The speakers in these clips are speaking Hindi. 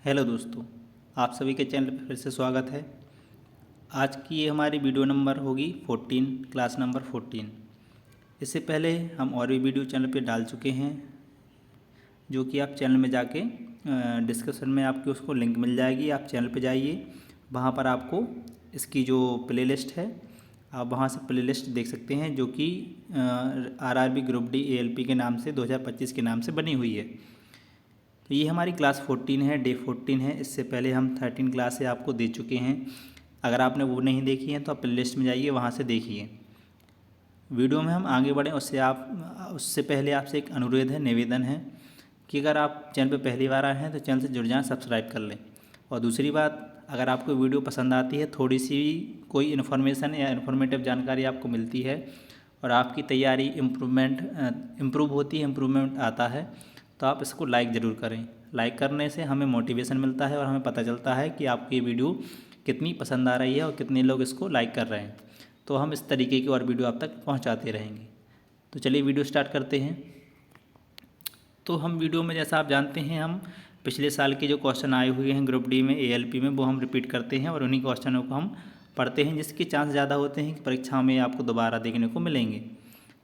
हेलो दोस्तों, आप सभी के चैनल पर फिर से स्वागत है। आज की ये हमारी वीडियो नंबर होगी 14, क्लास नंबर 14। इससे पहले हम और भी वीडियो चैनल पे डाल चुके हैं, जो कि आप चैनल में जाके डिस्क्रिप्शन में आपकी उसको लिंक मिल जाएगी। आप चैनल पे जाइए, वहाँ पर आपको इसकी जो प्लेलिस्ट है, आप वहाँ से प्लेलिस्ट देख सकते हैं, जो कि आरआरबी ग्रुप डी एएलपी के नाम से 2025 के नाम से बनी हुई है। तो ये हमारी क्लास 14 है, डे 14 है। इससे पहले हम 13 क्लास से आपको दे चुके हैं। अगर आपने वो नहीं देखी है तो आप प्लेलिस्ट में जाइए, वहाँ से देखिए। वीडियो में हम आगे बढ़ें उससे पहले आपसे एक अनुरोध है, निवेदन है कि अगर आप चैनल पर पहली बार आए हैं तो चैनल से जुड़ जाएं, सब्सक्राइब कर लें। और दूसरी बात, अगर आपको वीडियो पसंद आती है, थोड़ी सी कोई इन्फॉर्मेशन या इन्फॉर्मेटिव जानकारी आपको मिलती है और आपकी तैयारी इम्प्रूव होती है, इम्प्रूवमेंट आता है, तो आप इसको लाइक ज़रूर करें। लाइक करने से हमें मोटिवेशन मिलता है और हमें पता चलता है कि आपकी ये वीडियो कितनी पसंद आ रही है और कितने लोग इसको लाइक कर रहे हैं। तो हम इस तरीके की और वीडियो आप तक पहुंचाते रहेंगे। तो चलिए वीडियो स्टार्ट करते हैं। तो हम वीडियो में, जैसा आप जानते हैं, हम पिछले साल के जो क्वेश्चन आए हुए हैं ग्रुप डी में, एएलपी में, वो हम रिपीट करते हैं और उन्हीं क्वेश्चनों को हम पढ़ते हैं, जिसके चांस ज़्यादा होते हैं कि परीक्षा में आपको दोबारा देखने को मिलेंगे।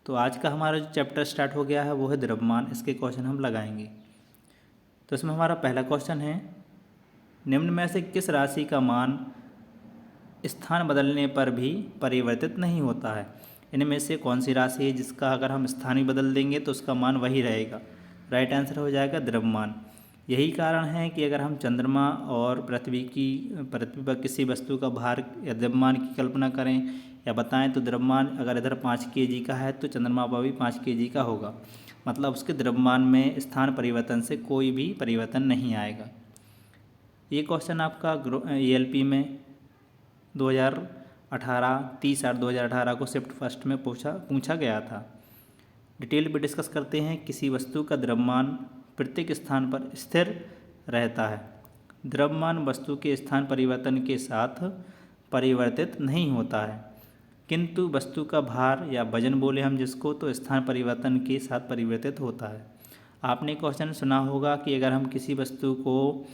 तो आज का हमारा जो चैप्टर स्टार्ट हो गया है वो है द्रव्यमान। इसके क्वेश्चन हम लगाएंगे। तो इसमें हमारा पहला क्वेश्चन है, निम्न में से किस राशि का मान स्थान बदलने पर भी परिवर्तित नहीं होता है? इनमें से कौन सी राशि है जिसका अगर हम स्थान भी बदल देंगे तो उसका मान वही रहेगा? राइट आंसर हो जाएगा द्रव्यमान। यही कारण है कि अगर हम चंद्रमा और पृथ्वी पर किसी वस्तु का भार या द्रव्यमान की कल्पना करें या बताएं, तो द्रव्यमान अगर इधर 5 kg का है तो चंद्रमा पर भी 5 kg का होगा। मतलब उसके द्रव्यमान में स्थान परिवर्तन से कोई भी परिवर्तन नहीं आएगा। ये क्वेश्चन आपका एएलपी में 2018 30/8/2018 को शिफ्ट फर्स्ट में पूछा गया था। डिटेल में डिस्कस करते हैं। किसी वस्तु का द्रव्यमान प्रत्येक स्थान पर स्थिर रहता है। द्रव्यमान वस्तु के स्थान परिवर्तन के साथ परिवर्तित नहीं होता है, किंतु वस्तु का भार या वजन बोले हम जिसको, तो स्थान परिवर्तन के साथ परिवर्तित होता है। आपने क्वेश्चन सुना होगा कि अगर हम किसी वस्तु को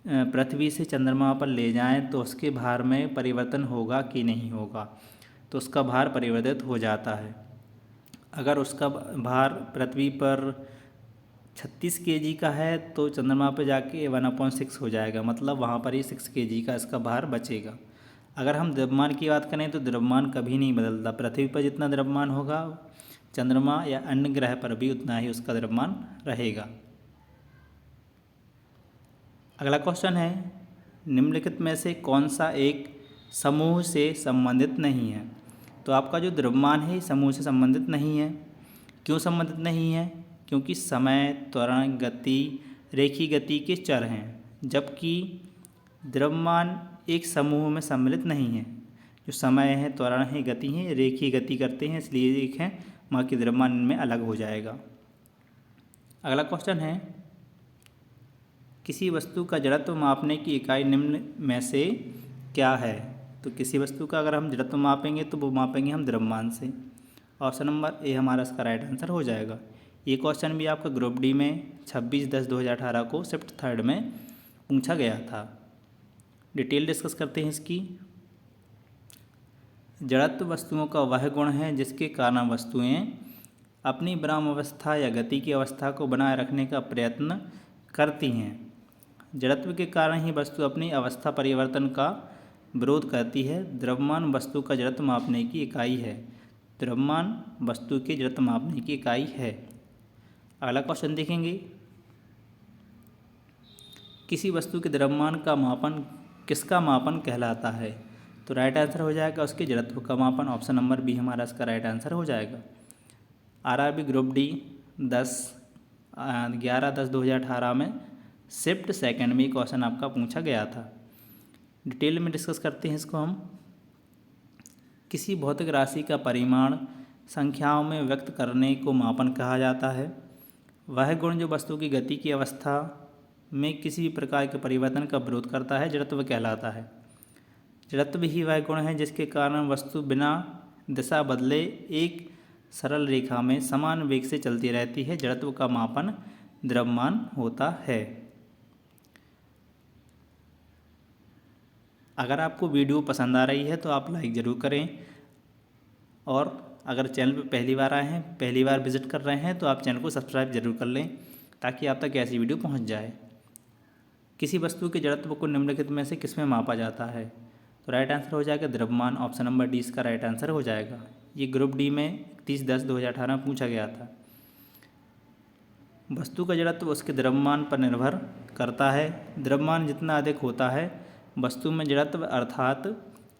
पृथ्वी से चंद्रमा पर ले जाएं तो उसके भार में परिवर्तन होगा कि नहीं होगा? तो उसका भार परिवर्तित हो जाता है। अगर उसका भार पृथ्वी पर 36 kg का है तो चंद्रमा पर जाके 1/6 हो जाएगा। मतलब वहाँ पर ही 6 kg का इसका भार बचेगा। अगर हम द्रव्यमान की बात करें तो द्रव्यमान कभी नहीं बदलता। पृथ्वी पर जितना द्रव्यमान होगा, चंद्रमा या अन्य ग्रह पर भी उतना ही उसका द्रव्यमान रहेगा। अगला क्वेश्चन है, निम्नलिखित में से कौन सा एक समूह से संबंधित नहीं है? तो आपका जो द्रव्यमान है समूह से संबंधित नहीं है। क्यों संबंधित नहीं है? क्योंकि समय, त्वरण, गति, रेखीय गति के चर हैं, जबकि द्रव्यमान एक समूह में सम्मिलित नहीं है। जो समय है, त्वरण है, गति है, रेखीय गति करते हैं, इसलिए एक है, बाकी द्रव्यमान इनमें अलग हो जाएगा। अगला क्वेश्चन है, किसी वस्तु का जड़त्व मापने की इकाई निम्न में से क्या है? तो किसी वस्तु का अगर हम जड़त्व मापेंगे तो वो मापेंगे हम द्रव्यमान से। ऑप्शन नंबर ए हमारा इसका राइट आंसर हो जाएगा। ये क्वेश्चन भी आपका ग्रुप डी में 26/10/2018 को शिफ्ट थर्ड में पूछा गया था। डिटेल डिस्कस करते हैं इसकी। जड़त्व वस्तुओं का वह गुण है जिसके कारण वस्तुएं अपनी विराम अवस्था या गति की अवस्था को बनाए रखने का प्रयत्न करती हैं। जड़त्व के कारण ही वस्तु अपनी अवस्था परिवर्तन का विरोध करती है। द्रव्यमान वस्तु का जड़त्व मापने की इकाई है। द्रव्यमान वस्तु के जड़त्व मापने की इकाई है। अगला क्वेश्चन देखेंगे, किसी वस्तु के द्रव्यमान का मापन किसका मापन कहलाता है? तो राइट आंसर हो जाएगा उसके जड़त्व का मापन। ऑप्शन नंबर बी हमारा इसका राइट आंसर हो जाएगा। आरआरबी ग्रुप डी 11/10/2018 में शिफ्ट सेकंड में क्वेश्चन आपका पूछा गया था। डिटेल में डिस्कस करते हैं इसको हम। किसी भौतिक राशि का परिमाण संख्याओं में व्यक्त करने को मापन कहा जाता है। वह गुण जो वस्तु की गति की अवस्था में किसी भी प्रकार के परिवर्तन का विरोध करता है, जड़त्व कहलाता है। जड़त्व ही वह गुण है जिसके कारण वस्तु बिना दिशा बदले एक सरल रेखा में समान वेग से चलती रहती है। जड़त्व का मापन द्रव्यमान होता है। अगर आपको वीडियो पसंद आ रही है तो आप लाइक ज़रूर करें, और अगर चैनल पर पहली बार आए हैं, पहली बार विज़िट कर रहे हैं, तो आप चैनल को सब्सक्राइब जरूर कर लें ताकि आप तक ऐसी वीडियो पहुंच जाए। किसी वस्तु के जड़त्व को निम्नलिखित में से किसमें मापा जाता है? तो राइट आंसर हो जाएगा द्रव्यमान। ऑप्शन नंबर डी इसका राइट आंसर हो जाएगा। ये ग्रुप डी में 30/10/2018 पूछा गया था। वस्तु का जड़त्व उसके द्रव्यमान पर निर्भर करता है। द्रव्यमान जितना अधिक होता है, वस्तु में जड़त्व अर्थात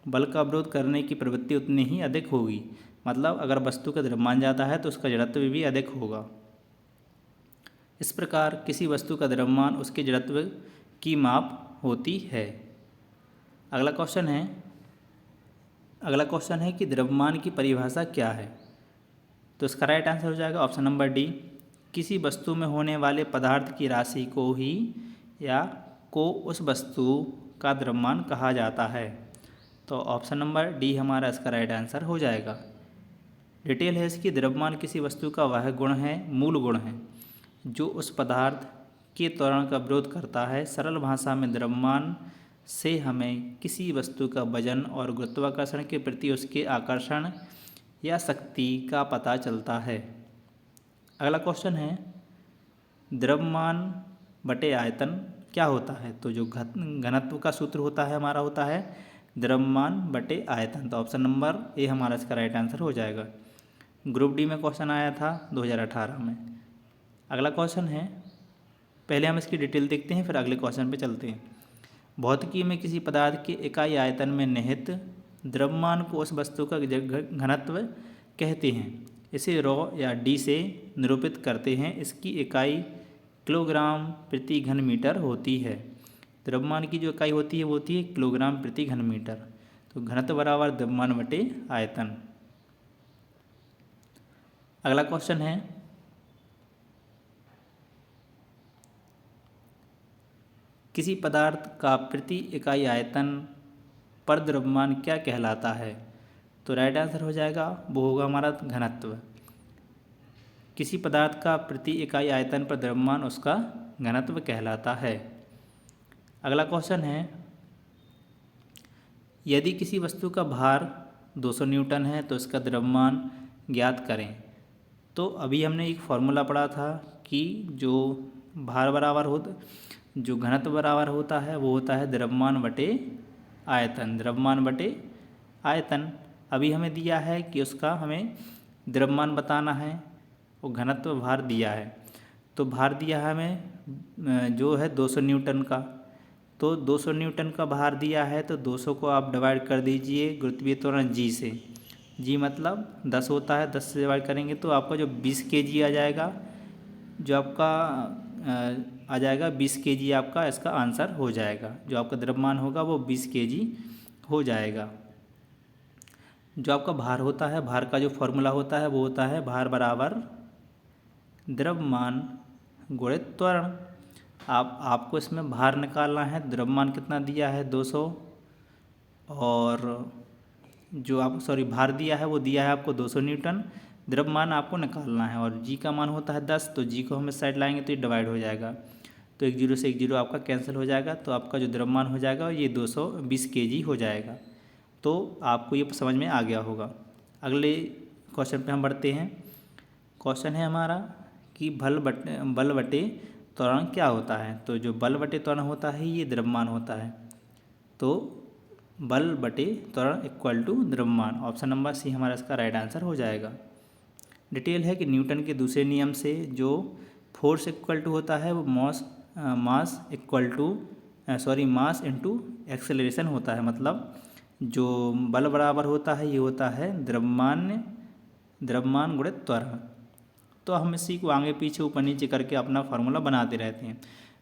बल का अवरोध करने की प्रवृत्ति उतनी ही अधिक होगी। मतलब अगर वस्तु का द्रव्यमान ज़्यादा है तो उसका जड़त्व भी अधिक होगा। इस प्रकार किसी वस्तु का द्रव्यमान उसके जड़त्व की माप होती है। अगला क्वेश्चन है कि द्रव्यमान की परिभाषा क्या है? तो इसका राइट आंसर हो जाएगा ऑप्शन नंबर डी। किसी वस्तु में होने वाले पदार्थ की राशि को ही या को उस वस्तु का द्रव्यमान कहा जाता है। तो ऑप्शन नंबर डी हमारा इसका राइट आंसर हो जाएगा। डिटेल है इसकी, द्रव्यमान किसी वस्तु का वह गुण है, मूल गुण है, जो उस पदार्थ के त्वरण का विरोध करता है। सरल भाषा में द्रव्यमान से हमें किसी वस्तु का वजन और गुरुत्वाकर्षण के प्रति उसके आकर्षण या शक्ति का पता चलता है। अगला क्वेश्चन है द्रव्यमान बटे आयतन क्या होता है? तो जो घनत्व का सूत्र होता है हमारा होता है द्रव्यमान बटे आयतन। तो ऑप्शन नंबर ए हमारा इसका राइट आंसर हो जाएगा। ग्रुप डी में क्वेश्चन आया था 2018 में। अगला क्वेश्चन है, पहले हम इसकी डिटेल देखते हैं फिर अगले क्वेश्चन पे चलते हैं। भौतिकी में किसी पदार्थ के इकाई आयतन में निहित द्रव्यमान को उस वस्तु का घनत्व कहते हैं। इसे रॉ या डी से निरूपित करते हैं। इसकी इकाई किलोग्राम प्रति घन मीटर होती है। द्रव्यमान की जो इकाई होती है वो होती है किलोग्राम प्रति घन मीटर। तो घनत्व बराबर द्रव्यमान बटे आयतन। अगला क्वेश्चन है, किसी पदार्थ का प्रति इकाई आयतन पर द्रव्यमान क्या कहलाता है? तो राइट आंसर हो जाएगा वो होगा हमारा घनत्व। किसी पदार्थ का प्रति इकाई आयतन पर द्रव्यमान उसका घनत्व कहलाता है। अगला क्वेश्चन है, यदि किसी वस्तु का भार 200 न्यूटन है तो इसका द्रव्यमान ज्ञात करें। तो अभी हमने एक फॉर्मूला पढ़ा था कि जो भार बराबर होता, जो घनत्व बराबर होता है वो होता है द्रव्यमान बटे आयतन। द्रव्यमान बटे आयतन अभी हमें दिया है कि उसका हमें द्रव्यमान बताना है और घनत्व भार दिया है। तो भार दिया है हमें जो है 200 न्यूटन का। तो 200 न्यूटन का भार दिया है तो 200 को आप डिवाइड कर दीजिए गुरुत्वीय त्वरण जी से। जी मतलब 10 होता है, 10 से डिवाइड करेंगे तो आपका जो 20 kg आ जाएगा, जो आपका आ जाएगा 20 kg आपका इसका आंसर हो जाएगा। जो आपका द्रव्यमान होगा वो 20 kg हो जाएगा। जो आपका भार होता है, भार का जो फॉर्मूला होता है वो होता है भार बराबर द्रव्यमान गुणित त्वरण। आपको इसमें भार निकालना है। द्रव्यमान कितना दिया है 200, और जो आप भार दिया है वो दिया है आपको 200 न्यूटन। द्रव्यमान आपको निकालना है और जी का मान होता है 10, तो जी को हम इस साइड लाएंगे तो ये डिवाइड हो जाएगा। तो एक जीरो से एक जीरो आपका कैंसिल हो जाएगा। तो आपका जो द्रव्यमान हो जाएगा ये 220 kg हो जाएगा। तो आपको ये समझ में आ गया होगा। अगले क्वेश्चन पे हम बढ़ते हैं। क्वेश्चन है हमारा कि बल बटे त्वरण क्या होता है? तो जो बल बटे त्वरण होता है ये द्रव्यमान होता है। तो बल बटे त्वरण इक्वल टू द्रव्यमान। ऑप्शन नंबर सी हमारा इसका राइट आंसर हो जाएगा। डिटेल है कि न्यूटन के दूसरे नियम से जो फोर्स इक्वल टू होता है वो मास इंटू एक्सेलरेशन होता है। मतलब जो बल बराबर होता है ये होता है द्रव्यमान गुणित त्वरण। तो हम इसी को आगे पीछे ऊपर नीचे करके अपना फार्मूला बनाते रहते हैं।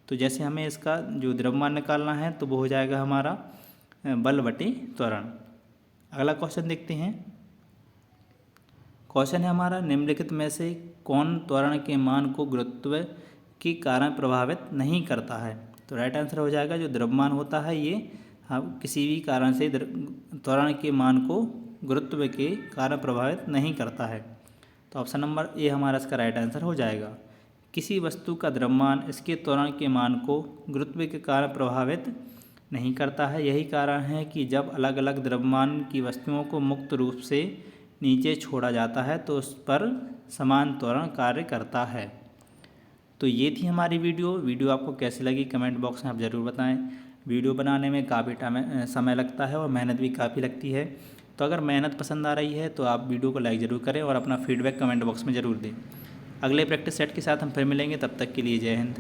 तो जैसे हमें इसका जो द्रव्यमान निकालना है तो वो हो जाएगा हमारा बल बटे त्वरण। अगला क्वेश्चन देखते हैं। क्वेश्चन है हमारा, निम्नलिखित में से कौन त्वरण के मान को गुरुत्व के कारण प्रभावित नहीं करता है? तो राइट आंसर हो जाएगा जो द्रव्यमान होता है ये हम किसी भी कारण से त्वरण के मान को गुरुत्व के कारण प्रभावित नहीं करता है। तो ऑप्शन नंबर ए हमारा इसका राइट आंसर हो जाएगा। किसी वस्तु का द्रव्यमान इसके त्वरण के मान को गुरुत्व के कारण प्रभावित नहीं करता है। यही कारण है कि जब अलग अलग द्रव्यमान की वस्तुओं को मुक्त रूप से नीचे छोड़ा जाता है तो उस पर समान त्वरण कार्य करता है। तो ये थी हमारी वीडियो आपको कैसी लगी कमेंट बॉक्स में आप ज़रूर बताएं। वीडियो बनाने में काफ़ी समय लगता है और मेहनत भी काफ़ी लगती है। तो अगर मेहनत पसंद आ रही है तो आप वीडियो को लाइक ज़रूर करें और अपना फीडबैक कमेंट बॉक्स में ज़रूर दें। अगले प्रैक्टिस सेट के साथ हम फिर मिलेंगे, तब तक के लिए जय हिंद।